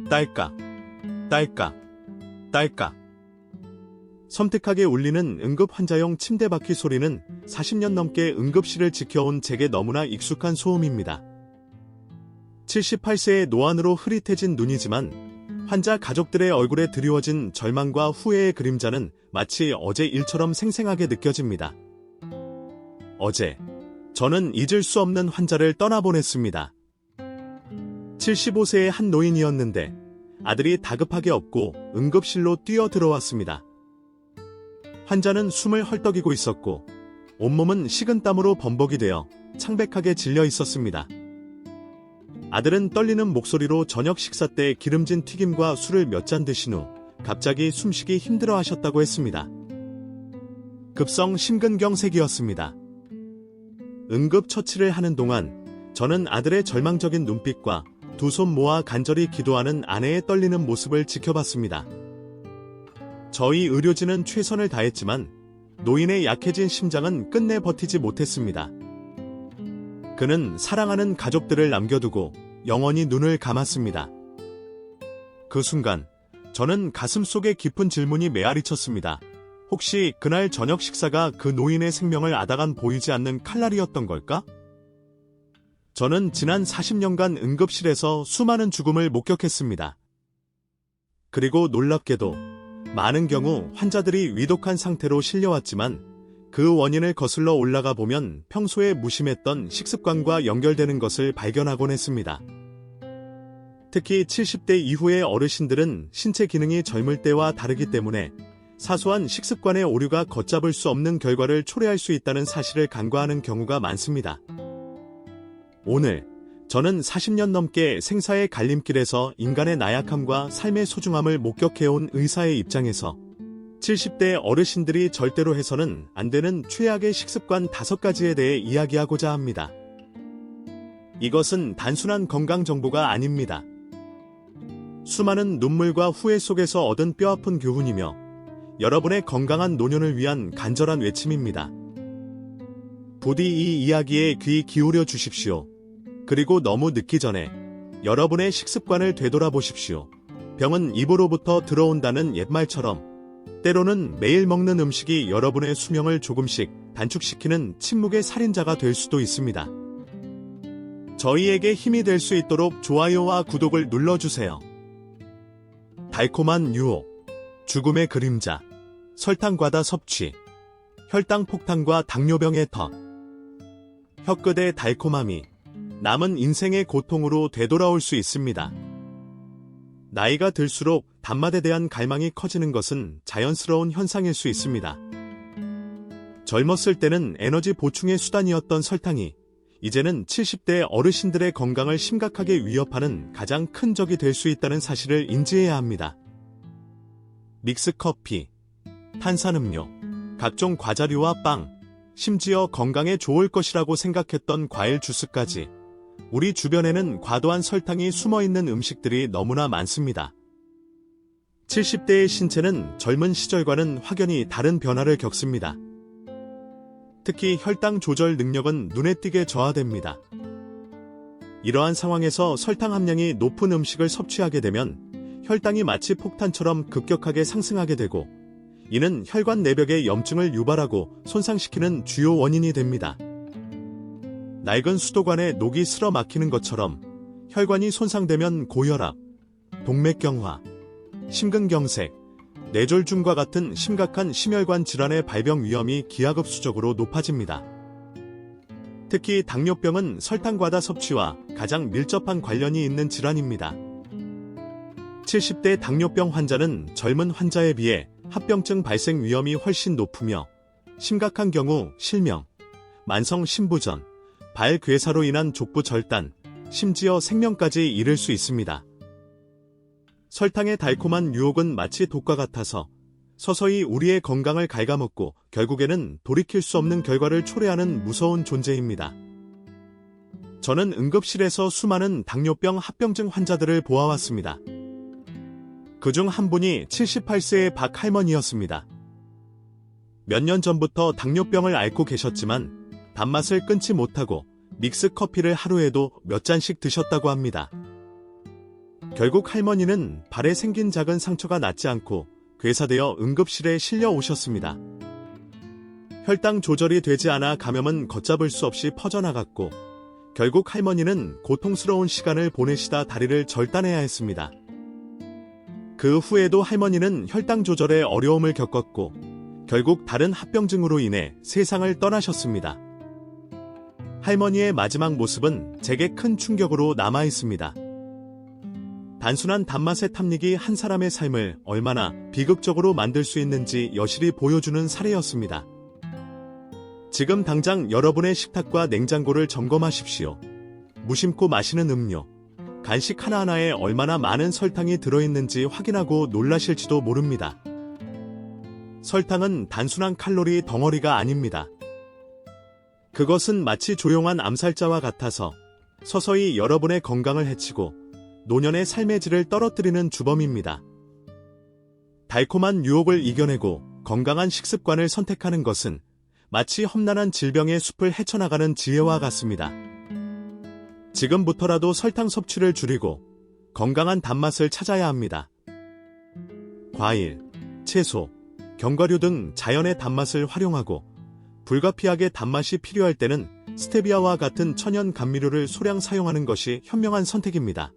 딸깍, 딸깍, 딸깍. 섬뜩하게 울리는 응급 환자용 침대 바퀴 소리는 40년 넘게 응급실을 지켜온 제게 너무나 익숙한 소음입니다. 78세의 노안으로 흐릿해진 눈이지만 환자 가족들의 얼굴에 드리워진 절망과 후회의 그림자는 마치 어제 일처럼 생생하게 느껴집니다. 어제, 저는 잊을 수 없는 환자를 떠나보냈습니다. 75세의 한 노인이었는데 아들이 다급하게 업고 응급실로 뛰어 들어왔습니다. 환자는 숨을 헐떡이고 있었고 온몸은 식은땀으로 범벅이 되어 창백하게 질려 있었습니다. 아들은 떨리는 목소리로 저녁 식사 때 기름진 튀김과 술을 몇 잔 드신 후 갑자기 숨쉬기 힘들어 하셨다고 했습니다. 급성 심근경색이었습니다. 응급처치를 하는 동안 저는 아들의 절망적인 눈빛과 두 손 모아 간절히 기도하는 아내의 떨리는 모습을 지켜봤습니다. 저희 의료진은 최선을 다했지만 노인의 약해진 심장은 끝내 버티지 못했습니다. 그는 사랑하는 가족들을 남겨두고 영원히 눈을 감았습니다. 그 순간 저는 가슴속에 깊은 질문이 메아리쳤습니다. 혹시 그날 저녁 식사가 그 노인의 생명을 앗아간 보이지 않는 칼날이었던 걸까? 저는 지난 40년간 응급실에서 수많은 죽음을 목격했습니다. 그리고 놀랍게도 많은 경우 환자들이 위독한 상태로 실려왔지만 그 원인을 거슬러 올라가 보면 평소에 무심했던 식습관과 연결되는 것을 발견하곤 했습니다. 특히 70대 이후의 어르신들은 신체 기능이 젊을 때와 다르기 때문에 사소한 식습관의 오류가 걷잡을 수 없는 결과를 초래할 수 있다는 사실을 간과하는 경우가 많습니다. 오늘 저는 40년 넘게 생사의 갈림길에서 인간의 나약함과 삶의 소중함을 목격해온 의사의 입장에서 70대 어르신들이 절대로 해서는 안 되는 최악의 식습관 5가지에 대해 이야기하고자 합니다. 이것은 단순한 건강 정보가 아닙니다. 수많은 눈물과 후회 속에서 얻은 뼈아픈 교훈이며 여러분의 건강한 노년을 위한 간절한 외침입니다. 부디 이 이야기에 귀 기울여 주십시오. 그리고 너무 늦기 전에 여러분의 식습관을 되돌아보십시오. 병은 입으로부터 들어온다는 옛말처럼 때로는 매일 먹는 음식이 여러분의 수명을 조금씩 단축시키는 침묵의 살인자가 될 수도 있습니다. 저희에게 힘이 될 수 있도록 좋아요와 구독을 눌러주세요. 달콤한 유혹, 죽음의 그림자, 설탕 과다 섭취, 혈당 폭탄과 당뇨병의 덫, 혀끝의 달콤함이 남은 인생의 고통으로 되돌아올 수 있습니다. 나이가 들수록 단맛에 대한 갈망이 커지는 것은 자연스러운 현상일 수 있습니다. 젊었을 때는 에너지 보충의 수단이었던 설탕이 이제는 70대 어르신들의 건강을 심각하게 위협하는 가장 큰 적이 될 수 있다는 사실을 인지해야 합니다. 믹스커피, 탄산음료, 각종 과자류와 빵, 심지어 건강에 좋을 것이라고 생각했던 과일 주스까지 우리 주변에는 과도한 설탕이 숨어있는 음식들이 너무나 많습니다. 70대의 신체는 젊은 시절과는 확연히 다른 변화를 겪습니다. 특히 혈당 조절 능력은 눈에 띄게 저하됩니다. 이러한 상황에서 설탕 함량이 높은 음식을 섭취하게 되면 혈당이 마치 폭탄처럼 급격하게 상승하게 되고 이는 혈관 내벽의 염증을 유발하고 손상시키는 주요 원인이 됩니다. 낡은 수도관에 녹이 쓸어 막히는 것처럼 혈관이 손상되면 고혈압, 동맥경화, 심근경색, 뇌졸중과 같은 심각한 심혈관 질환의 발병 위험이 기하급수적으로 높아집니다. 특히 당뇨병은 설탕 과다 섭취와 가장 밀접한 관련이 있는 질환입니다. 70대 당뇨병 환자는 젊은 환자에 비해 합병증 발생 위험이 훨씬 높으며 심각한 경우 실명, 만성 심부전, 발괴사로 인한 족부 절단, 심지어 생명까지 이를 수 있습니다. 설탕의 달콤한 유혹은 마치 독과 같아서 서서히 우리의 건강을 갉아먹고 결국에는 돌이킬 수 없는 결과를 초래하는 무서운 존재입니다. 저는 응급실에서 수많은 당뇨병 합병증 환자들을 보아왔습니다. 그중 한 분이 78세의 박 할머니였습니다. 몇 년 전부터 당뇨병을 앓고 계셨지만 단맛을 끊지 못하고 믹스 커피를 하루에도 몇 잔씩 드셨다고 합니다. 결국 할머니는 발에 생긴 작은 상처가 낫지 않고 괴사되어 응급실에 실려 오셨습니다. 혈당 조절이 되지 않아 감염은 걷잡을 수 없이 퍼져나갔고 결국 할머니는 고통스러운 시간을 보내시다 다리를 절단해야 했습니다. 그 후에도 할머니는 혈당 조절에 어려움을 겪었고 결국 다른 합병증으로 인해 세상을 떠나셨습니다. 할머니의 마지막 모습은 제게 큰 충격으로 남아 있습니다. 단순한 단맛의 탐닉이 한 사람의 삶을 얼마나 비극적으로 만들 수 있는지 여실히 보여주는 사례였습니다. 지금 당장 여러분의 식탁과 냉장고를 점검하십시오. 무심코 마시는 음료, 간식 하나하나에 얼마나 많은 설탕이 들어있는지 확인하고 놀라실지도 모릅니다. 설탕은 단순한 칼로리 덩어리가 아닙니다. 그것은 마치 조용한 암살자와 같아서 서서히 여러분의 건강을 해치고 노년의 삶의 질을 떨어뜨리는 주범입니다. 달콤한 유혹을 이겨내고 건강한 식습관을 선택하는 것은 마치 험난한 질병의 숲을 헤쳐나가는 지혜와 같습니다. 지금부터라도 설탕 섭취를 줄이고 건강한 단맛을 찾아야 합니다. 과일, 채소, 견과류 등 자연의 단맛을 활용하고 불가피하게 단맛이 필요할 때는 스테비아와 같은 천연 감미료를 소량 사용하는 것이 현명한 선택입니다.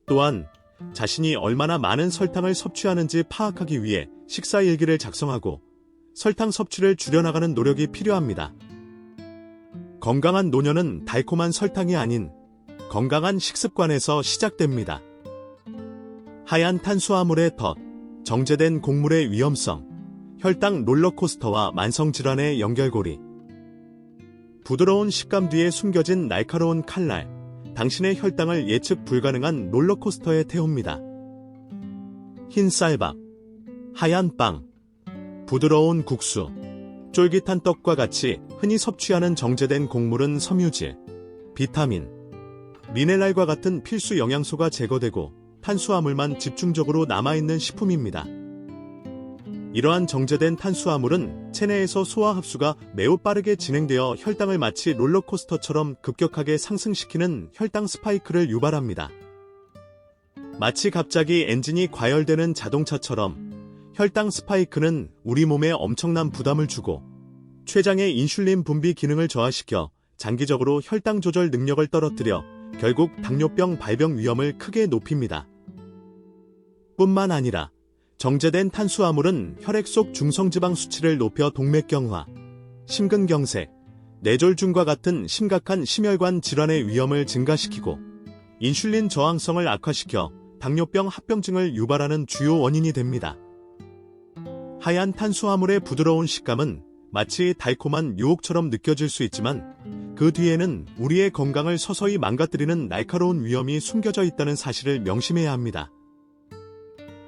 또한 자신이 얼마나 많은 설탕을 섭취하는지 파악하기 위해 식사 일기를 작성하고 설탕 섭취를 줄여나가는 노력이 필요합니다. 건강한 노년은 달콤한 설탕이 아닌 건강한 식습관에서 시작됩니다. 하얀 탄수화물의 덫, 정제된 곡물의 위험성, 혈당 롤러코스터와 만성질환의 연결고리. 부드러운 식감 뒤에 숨겨진 날카로운 칼날, 당신의 혈당을 예측 불가능한 롤러코스터에 태웁니다. 흰 쌀밥, 하얀 빵, 부드러운 국수, 쫄깃한 떡과 같이 흔히 섭취하는 정제된 곡물은 섬유질, 비타민, 미네랄과 같은 필수 영양소가 제거되고 탄수화물만 집중적으로 남아있는 식품입니다. 이러한 정제된 탄수화물은 체내에서 소화 흡수가 매우 빠르게 진행되어 혈당을 마치 롤러코스터처럼 급격하게 상승시키는 혈당 스파이크를 유발합니다. 마치 갑자기 엔진이 과열되는 자동차처럼 혈당 스파이크는 우리 몸에 엄청난 부담을 주고 췌장의 인슐린 분비 기능을 저하시켜 장기적으로 혈당 조절 능력을 떨어뜨려 결국 당뇨병 발병 위험을 크게 높입니다. 뿐만 아니라 정제된 탄수화물은 혈액 속 중성지방 수치를 높여 동맥경화, 심근경색, 뇌졸중과 같은 심각한 심혈관 질환의 위험을 증가시키고 인슐린 저항성을 악화시켜 당뇨병 합병증을 유발하는 주요 원인이 됩니다. 하얀 탄수화물의 부드러운 식감은 마치 달콤한 유혹처럼 느껴질 수 있지만 그 뒤에는 우리의 건강을 서서히 망가뜨리는 날카로운 위험이 숨겨져 있다는 사실을 명심해야 합니다.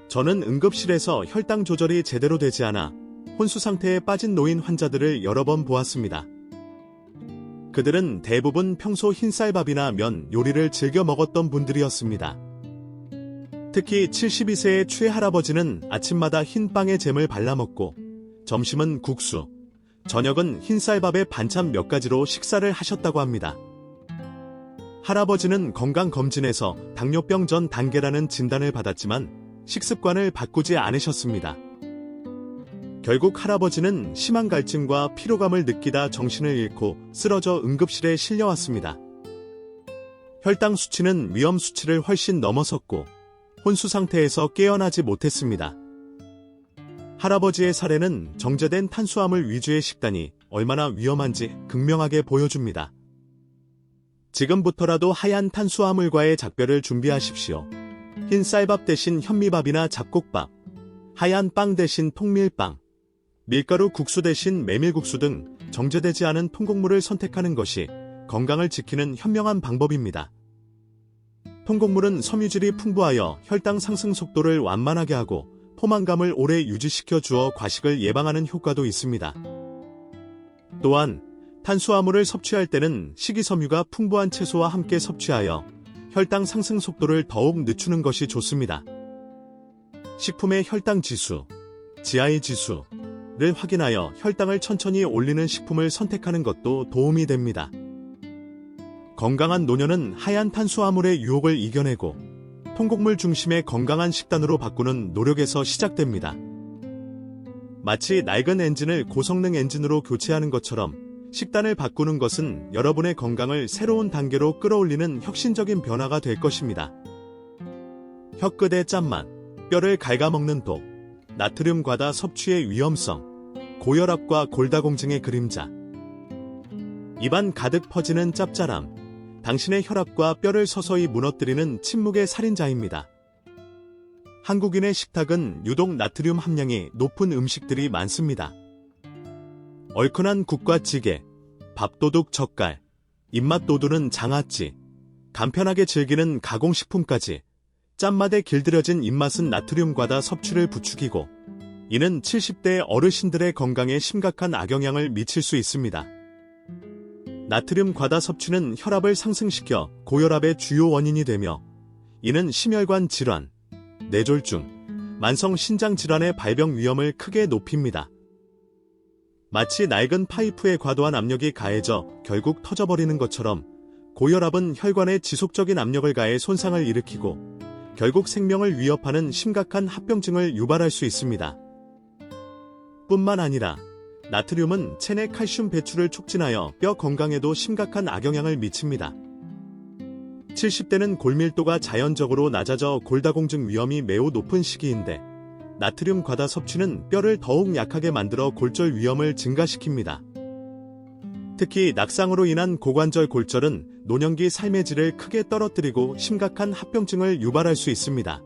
저는 응급실에서 혈당 조절이 제대로 되지 않아 혼수 상태에 빠진 노인 환자들을 여러 번 보았습니다. 그들은 대부분 평소 흰쌀밥이나 면 요리를 즐겨 먹었던 분들이었습니다. 특히 72세의 최할아버지는 아침마다 흰 빵에 잼을 발라먹고 점심은 국수, 저녁은 흰쌀밥에 반찬 몇 가지로 식사를 하셨다고 합니다. 할아버지는 건강검진에서 당뇨병 전 단계라는 진단을 받았지만 식습관을 바꾸지 않으셨습니다. 결국 할아버지는 심한 갈증과 피로감을 느끼다 정신을 잃고 쓰러져 응급실에 실려왔습니다. 혈당 수치는 위험 수치를 훨씬 넘어섰고 혼수 상태에서 깨어나지 못했습니다. 할아버지의 사례는 정제된 탄수화물 위주의 식단이 얼마나 위험한지 극명하게 보여줍니다. 지금부터라도 하얀 탄수화물과의 작별을 준비하십시오. 흰 쌀밥 대신 현미밥이나 잡곡밥, 하얀 빵 대신 통밀빵, 밀가루 국수 대신 메밀국수 등 정제되지 않은 통곡물을 선택하는 것이 건강을 지키는 현명한 방법입니다. 통곡물은 섬유질이 풍부하여 혈당 상승 속도를 완만하게 하고 포만감을 오래 유지시켜 주어 과식을 예방하는 효과도 있습니다. 또한 탄수화물을 섭취할 때는 식이섬유가 풍부한 채소와 함께 섭취하여 혈당 상승 속도를 더욱 늦추는 것이 좋습니다. 식품의 혈당 지수, GI 지수를 확인하여 혈당을 천천히 올리는 식품을 선택하는 것도 도움이 됩니다. 건강한 노년은 하얀 탄수화물의 유혹을 이겨내고 통곡물 중심의 건강한 식단으로 바꾸는 노력에서 시작됩니다. 마치 낡은 엔진을 고성능 엔진으로 교체하는 것처럼 식단을 바꾸는 것은 여러분의 건강을 새로운 단계로 끌어올리는 혁신적인 변화가 될 것입니다. 혀끝의 짠맛, 뼈를 갉아먹는 독, 나트륨 과다 섭취의 위험성, 고혈압과 골다공증의 그림자, 입안 가득 퍼지는 짭짤함, 당신의 혈압과 뼈를 서서히 무너뜨리는 침묵의 살인자입니다. 한국인의 식탁은 유독 나트륨 함량이 높은 음식들이 많습니다. 얼큰한 국과 찌개, 밥도둑 젓갈, 입맛 돋우는 장아찌, 간편하게 즐기는 가공식품까지 짠맛에 길들여진 입맛은 나트륨 과다 섭취를 부추기고 이는 70대 어르신들의 건강에 심각한 악영향을 미칠 수 있습니다. 나트륨 과다 섭취는 혈압을 상승시켜 고혈압의 주요 원인이 되며 이는 심혈관 질환, 뇌졸중, 만성 신장 질환의 발병 위험을 크게 높입니다. 마치 낡은 파이프에 과도한 압력이 가해져 결국 터져버리는 것처럼 고혈압은 혈관에 지속적인 압력을 가해 손상을 일으키고 결국 생명을 위협하는 심각한 합병증을 유발할 수 있습니다. 뿐만 아니라 나트륨은 체내 칼슘 배출을 촉진하여 뼈 건강에도 심각한 악영향을 미칩니다. 70대는 골밀도가 자연적으로 낮아져 골다공증 위험이 매우 높은 시기인데 나트륨 과다 섭취는 뼈를 더욱 약하게 만들어 골절 위험을 증가시킵니다. 특히 낙상으로 인한 고관절 골절은 노년기 삶의 질을 크게 떨어뜨리고 심각한 합병증을 유발할 수 있습니다.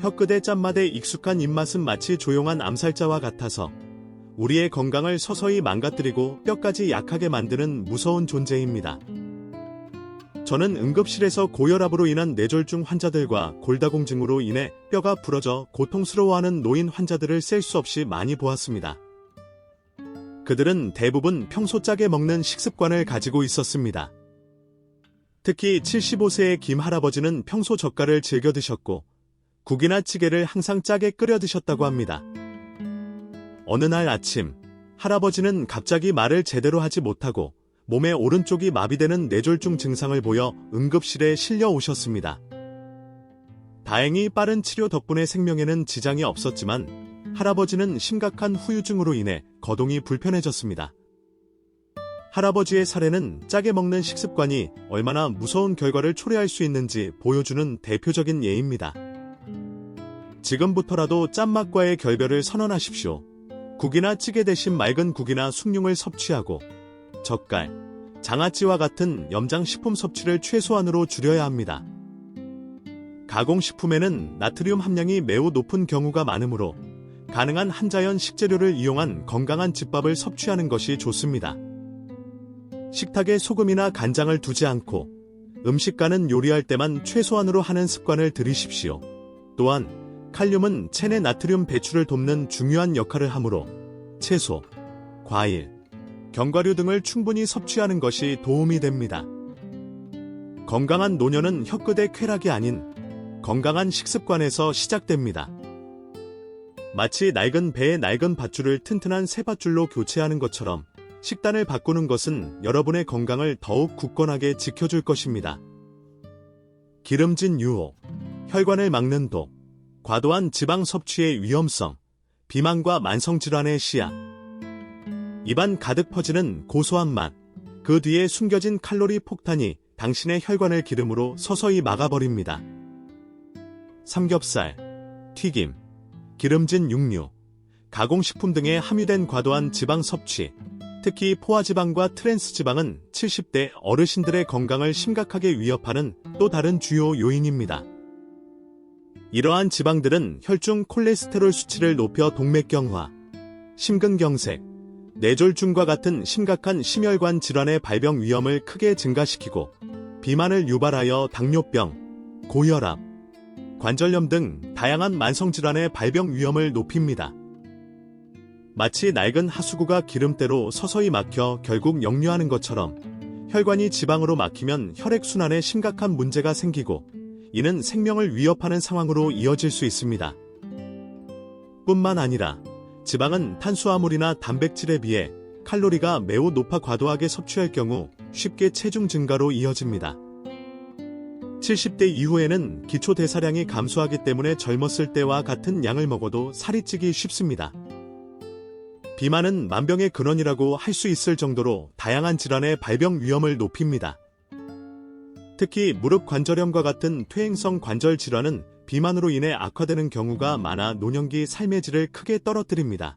혀끝의 짠맛에 익숙한 입맛은 마치 조용한 암살자와 같아서 우리의 건강을 서서히 망가뜨리고 뼈까지 약하게 만드는 무서운 존재입니다. 저는 응급실에서 고혈압으로 인한 뇌졸중 환자들과 골다공증으로 인해 뼈가 부러져 고통스러워하는 노인 환자들을 셀 수 없이 많이 보았습니다. 그들은 대부분 평소 짜게 먹는 식습관을 가지고 있었습니다. 특히 75세의 김 할아버지는 평소 젓갈을 즐겨 드셨고 국이나 찌개를 항상 짜게 끓여 드셨다고 합니다. 어느 날 아침, 할아버지는 갑자기 말을 제대로 하지 못하고 몸의 오른쪽이 마비되는 뇌졸중 증상을 보여 응급실에 실려 오셨습니다. 다행히 빠른 치료 덕분에 생명에는 지장이 없었지만 할아버지는 심각한 후유증으로 인해 거동이 불편해졌습니다. 할아버지의 사례는 짜게 먹는 식습관이 얼마나 무서운 결과를 초래할 수 있는지 보여주는 대표적인 예입니다. 지금부터라도 짠맛과의 결별을 선언하십시오. 국이나 찌개 대신 맑은 국이나 숭늉을 섭취하고 젓갈, 장아찌와 같은 염장식품 섭취를 최소한으로 줄여야 합니다. 가공식품에는 나트륨 함량이 매우 높은 경우가 많으므로 가능한 한자연 식재료를 이용한 건강한 집밥을 섭취하는 것이 좋습니다. 식탁에 소금이나 간장을 두지 않고 음식과는 요리할 때만 최소한으로 하는 습관을 들이십시오. 또한 칼륨은 체내 나트륨 배출을 돕는 중요한 역할을 하므로 채소, 과일, 견과류 등을 충분히 섭취하는 것이 도움이 됩니다. 건강한 노년은 혀끝의 쾌락이 아닌 건강한 식습관에서 시작됩니다. 마치 낡은 배의 낡은 밧줄을 튼튼한 새 밧줄로 교체하는 것처럼 식단을 바꾸는 것은 여러분의 건강을 더욱 굳건하게 지켜줄 것입니다. 기름진 유혹, 혈관을 막는 독, 과도한 지방 섭취의 위험성, 비만과 만성질환의 시야, 입안 가득 퍼지는 고소한 맛, 그 뒤에 숨겨진 칼로리 폭탄이 당신의 혈관을 기름으로 서서히 막아버립니다. 삼겹살, 튀김, 기름진 육류, 가공식품 등에 함유된 과도한 지방 섭취, 특히 포화지방과 트랜스지방은 70대 어르신들의 건강을 심각하게 위협하는 또 다른 주요 요인입니다. 이러한 지방들은 혈중 콜레스테롤 수치를 높여 동맥경화, 심근경색, 뇌졸중과 같은 심각한 심혈관 질환의 발병 위험을 크게 증가시키고 비만을 유발하여 당뇨병, 고혈압, 관절염 등 다양한 만성질환의 발병 위험을 높입니다. 마치 낡은 하수구가 기름때로 서서히 막혀 결국 역류하는 것처럼 혈관이 지방으로 막히면 혈액순환에 심각한 문제가 생기고 이는 생명을 위협하는 상황으로 이어질 수 있습니다. 뿐만 아니라 지방은 탄수화물이나 단백질에 비해 칼로리가 매우 높아 과도하게 섭취할 경우 쉽게 체중 증가로 이어집니다. 70대 이후에는 기초 대사량이 감소하기 때문에 젊었을 때와 같은 양을 먹어도 살이 찌기 쉽습니다. 비만은 만병의 근원이라고 할 수 있을 정도로 다양한 질환의 발병 위험을 높입니다. 특히 무릎 관절염과 같은 퇴행성 관절 질환은 비만으로 인해 악화되는 경우가 많아 노년기 삶의 질을 크게 떨어뜨립니다.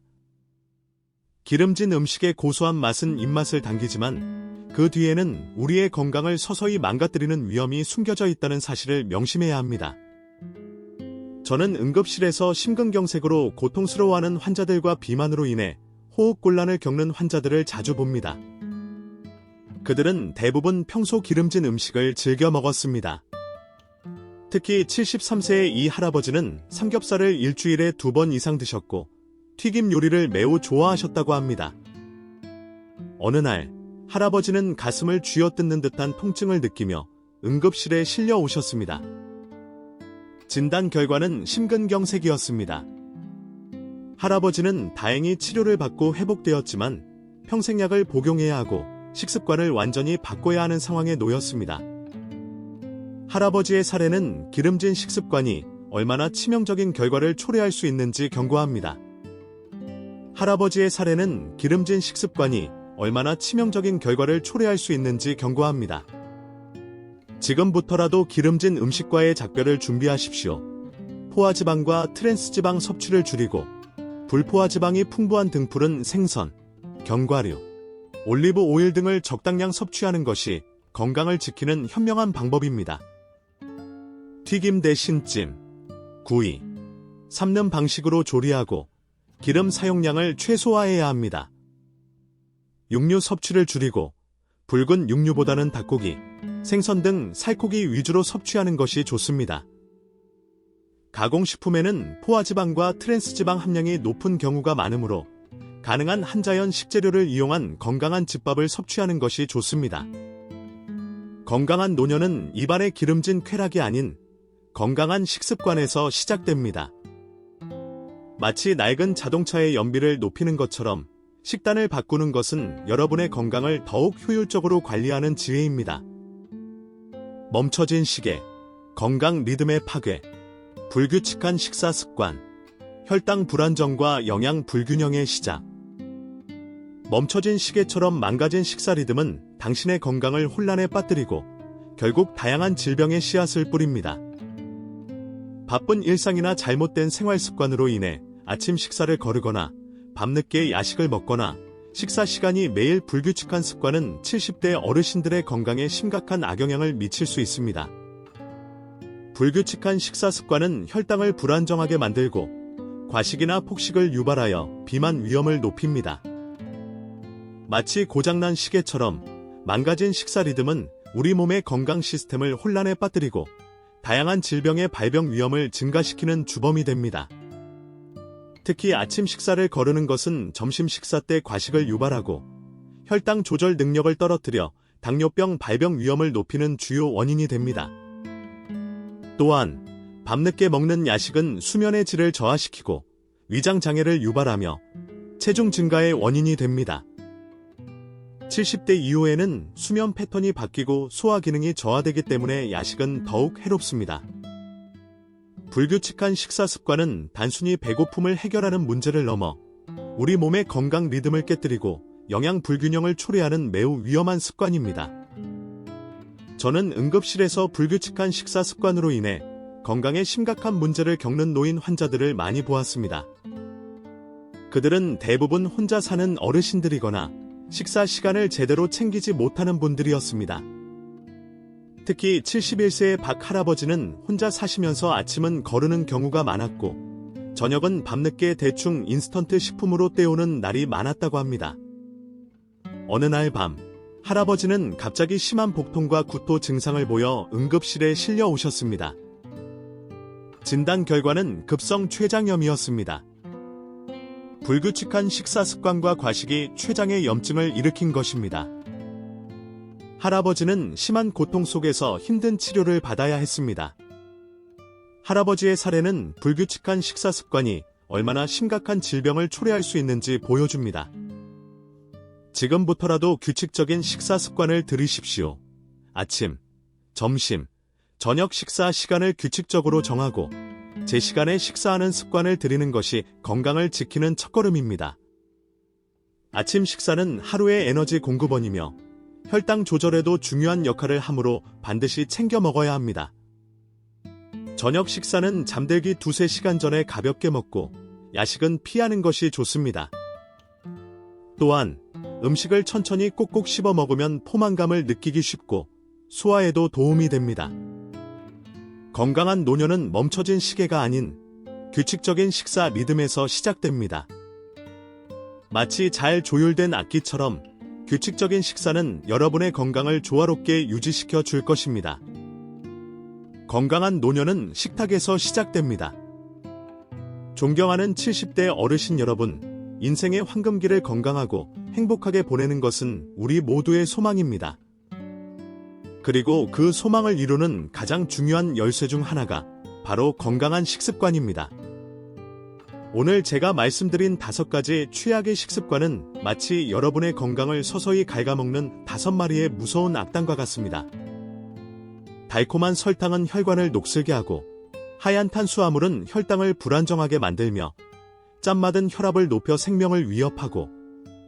기름진 음식의 고소한 맛은 입맛을 당기지만 그 뒤에는 우리의 건강을 서서히 망가뜨리는 위험이 숨겨져 있다는 사실을 명심해야 합니다. 저는 응급실에서 심근경색으로 고통스러워하는 환자들과 비만으로 인해 호흡곤란을 겪는 환자들을 자주 봅니다. 그들은 대부분 평소 기름진 음식을 즐겨 먹었습니다. 특히 73세의 이 할아버지는 삼겹살을 일주일에 2번 이상 드셨고 튀김 요리를 매우 좋아하셨다고 합니다. 어느 날 할아버지는 가슴을 쥐어뜯는 듯한 통증을 느끼며 응급실에 실려 오셨습니다. 진단 결과는 심근경색이었습니다. 할아버지는 다행히 치료를 받고 회복되었지만 평생약을 복용해야 하고 식습관을 완전히 바꿔야 하는 상황에 놓였습니다. 할아버지의 사례는 기름진 식습관이 얼마나 치명적인 결과를 초래할 수 있는지 경고합니다. 할아버지의 사례는 기름진 식습관이 얼마나 치명적인 결과를 초래할 수 있는지 경고합니다. 지금부터라도 기름진 음식과의 작별을 준비하십시오. 포화지방과 트랜스지방 섭취를 줄이고 불포화지방이 풍부한 등푸른 생선, 견과류, 올리브 오일 등을 적당량 섭취하는 것이 건강을 지키는 현명한 방법입니다. 튀김 대신 찜, 구이, 삶는 방식으로 조리하고 기름 사용량을 최소화해야 합니다. 육류 섭취를 줄이고 붉은 육류보다는 닭고기, 생선 등 살코기 위주로 섭취하는 것이 좋습니다. 가공식품에는 포화지방과 트랜스지방 함량이 높은 경우가 많으므로 가능한 한자연 식재료를 이용한 건강한 집밥을 섭취하는 것이 좋습니다. 건강한 노년은 입안의 기름진 쾌락이 아닌 건강한 식습관에서 시작됩니다. 마치 낡은 자동차의 연비를 높이는 것처럼 식단을 바꾸는 것은 여러분의 건강을 더욱 효율적으로 관리하는 지혜입니다. 멈춰진 시계, 건강 리듬의 파괴, 불규칙한 식사 습관, 혈당 불안정과 영양 불균형의 시작. 멈춰진 시계처럼 망가진 식사 리듬은 당신의 건강을 혼란에 빠뜨리고 결국 다양한 질병의 씨앗을 뿌립니다. 바쁜 일상이나 잘못된 생활 습관으로 인해 아침 식사를 거르거나 밤늦게 야식을 먹거나 식사 시간이 매일 불규칙한 습관은 70대 어르신들의 건강에 심각한 악영향을 미칠 수 있습니다. 불규칙한 식사 습관은 혈당을 불안정하게 만들고 과식이나 폭식을 유발하여 비만 위험을 높입니다. 마치 고장난 시계처럼 망가진 식사 리듬은 우리 몸의 건강 시스템을 혼란에 빠뜨리고 다양한 질병의 발병 위험을 증가시키는 주범이 됩니다. 특히 아침 식사를 거르는 것은 점심 식사 때 과식을 유발하고 혈당 조절 능력을 떨어뜨려 당뇨병 발병 위험을 높이는 주요 원인이 됩니다. 또한 밤늦게 먹는 야식은 수면의 질을 저하시키고 위장 장애를 유발하며 체중 증가의 원인이 됩니다. 70대 이후에는 수면 패턴이 바뀌고 소화 기능이 저하되기 때문에 야식은 더욱 해롭습니다. 불규칙한 식사 습관은 단순히 배고픔을 해결하는 문제를 넘어 우리 몸의 건강 리듬을 깨뜨리고 영양 불균형을 초래하는 매우 위험한 습관입니다. 저는 응급실에서 불규칙한 식사 습관으로 인해 건강에 심각한 문제를 겪는 노인 환자들을 많이 보았습니다. 그들은 대부분 혼자 사는 어르신들이거나 식사 시간을 제대로 챙기지 못하는 분들이었습니다. 특히 71세의 박 할아버지는 혼자 사시면서 아침은 거르는 경우가 많았고 저녁은 밤늦게 대충 인스턴트 식품으로 때우는 날이 많았다고 합니다. 어느 날 밤, 할아버지는 갑자기 심한 복통과 구토 증상을 보여 응급실에 실려 오셨습니다. 진단 결과는 급성 췌장염이었습니다. 불규칙한 식사 습관과 과식이 췌장의 염증을 일으킨 것입니다. 할아버지는 심한 고통 속에서 힘든 치료를 받아야 했습니다. 할아버지의 사례는 불규칙한 식사 습관이 얼마나 심각한 질병을 초래할 수 있는지 보여줍니다. 지금부터라도 규칙적인 식사 습관을 들이십시오. 아침, 점심, 저녁 식사 시간을 규칙적으로 정하고 제 시간에 식사하는 습관을 들이는 것이 건강을 지키는 첫걸음입니다. 아침 식사는 하루의 에너지 공급원이며 혈당 조절에도 중요한 역할을 하므로 반드시 챙겨 먹어야 합니다. 저녁 식사는 잠들기 2-3시간 전에 가볍게 먹고 야식은 피하는 것이 좋습니다. 또한 음식을 천천히 꼭꼭 씹어 먹으면 포만감을 느끼기 쉽고 소화에도 도움이 됩니다. 건강한 노년은 멈춰진 시계가 아닌 규칙적인 식사 리듬에서 시작됩니다. 마치 잘 조율된 악기처럼 규칙적인 식사는 여러분의 건강을 조화롭게 유지시켜 줄 것입니다. 건강한 노년은 식탁에서 시작됩니다. 존경하는 70대 어르신 여러분, 인생의 황금기를 건강하고 행복하게 보내는 것은 우리 모두의 소망입니다. 그리고 그 소망을 이루는 가장 중요한 열쇠 중 하나가 바로 건강한 식습관입니다. 오늘 제가 말씀드린 5가지 최악의 식습관은 마치 여러분의 건강을 서서히 갉아먹는 5마리의 무서운 악당과 같습니다. 달콤한 설탕은 혈관을 녹슬게 하고 하얀 탄수화물은 혈당을 불안정하게 만들며 짠맛은 혈압을 높여 생명을 위협하고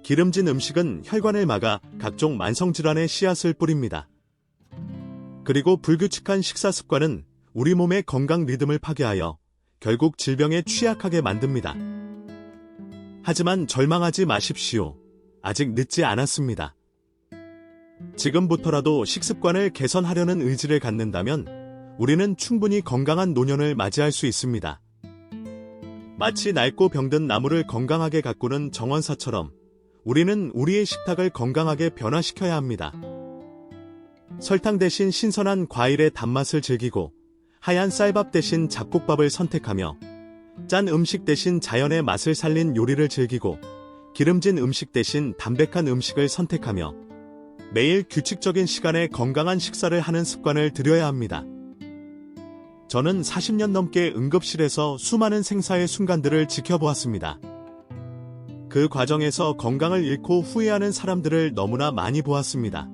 기름진 음식은 혈관을 막아 각종 만성질환의 씨앗을 뿌립니다. 그리고 불규칙한 식사 습관은 우리 몸의 건강 리듬을 파괴하여 결국 질병에 취약하게 만듭니다. 하지만 절망하지 마십시오. 아직 늦지 않았습니다. 지금부터라도 식습관을 개선하려는 의지를 갖는다면 우리는 충분히 건강한 노년을 맞이할 수 있습니다. 마치 낡고 병든 나무를 건강하게 가꾸는 정원사처럼 우리는 우리의 식탁을 건강하게 변화시켜야 합니다. 설탕 대신 신선한 과일의 단맛을 즐기고 하얀 쌀밥 대신 잡곡밥을 선택하며 짠 음식 대신 자연의 맛을 살린 요리를 즐기고 기름진 음식 대신 담백한 음식을 선택하며 매일 규칙적인 시간에 건강한 식사를 하는 습관을 들여야 합니다. 저는 40년 넘게 응급실에서 수많은 생사의 순간들을 지켜보았습니다. 그 과정에서 건강을 잃고 후회하는 사람들을 너무나 많이 보았습니다.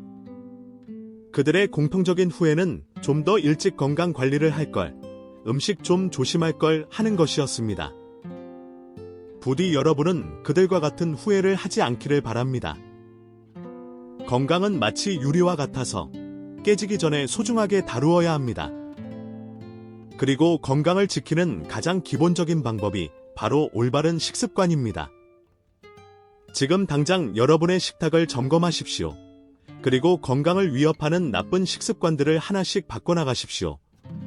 그들의 공통적인 후회는 좀 더 일찍 건강 관리를 할 걸, 음식 좀 조심할 걸 하는 것이었습니다. 부디 여러분은 그들과 같은 후회를 하지 않기를 바랍니다. 건강은 마치 유리와 같아서 깨지기 전에 소중하게 다루어야 합니다. 그리고 건강을 지키는 가장 기본적인 방법이 바로 올바른 식습관입니다. 지금 당장 여러분의 식탁을 점검하십시오. 그리고 건강을 위협하는 나쁜 식습관들을 하나씩 바꿔나가십시오.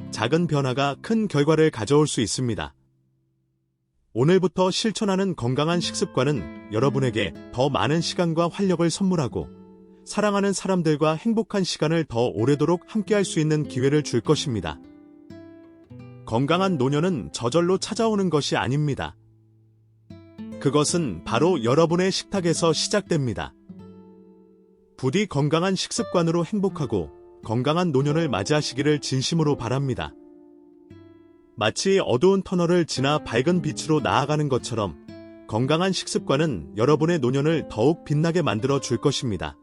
작은 변화가 큰 결과를 가져올 수 있습니다. 오늘부터 실천하는 건강한 식습관은 여러분에게 더 많은 시간과 활력을 선물하고 사랑하는 사람들과 행복한 시간을 더 오래도록 함께할 수 있는 기회를 줄 것입니다. 건강한 노년은 저절로 찾아오는 것이 아닙니다. 그것은 바로 여러분의 식탁에서 시작됩니다. 부디 건강한 식습관으로 행복하고 건강한 노년을 맞이하시기를 진심으로 바랍니다. 마치 어두운 터널을 지나 밝은 빛으로 나아가는 것처럼 건강한 식습관은 여러분의 노년을 더욱 빛나게 만들어 줄 것입니다.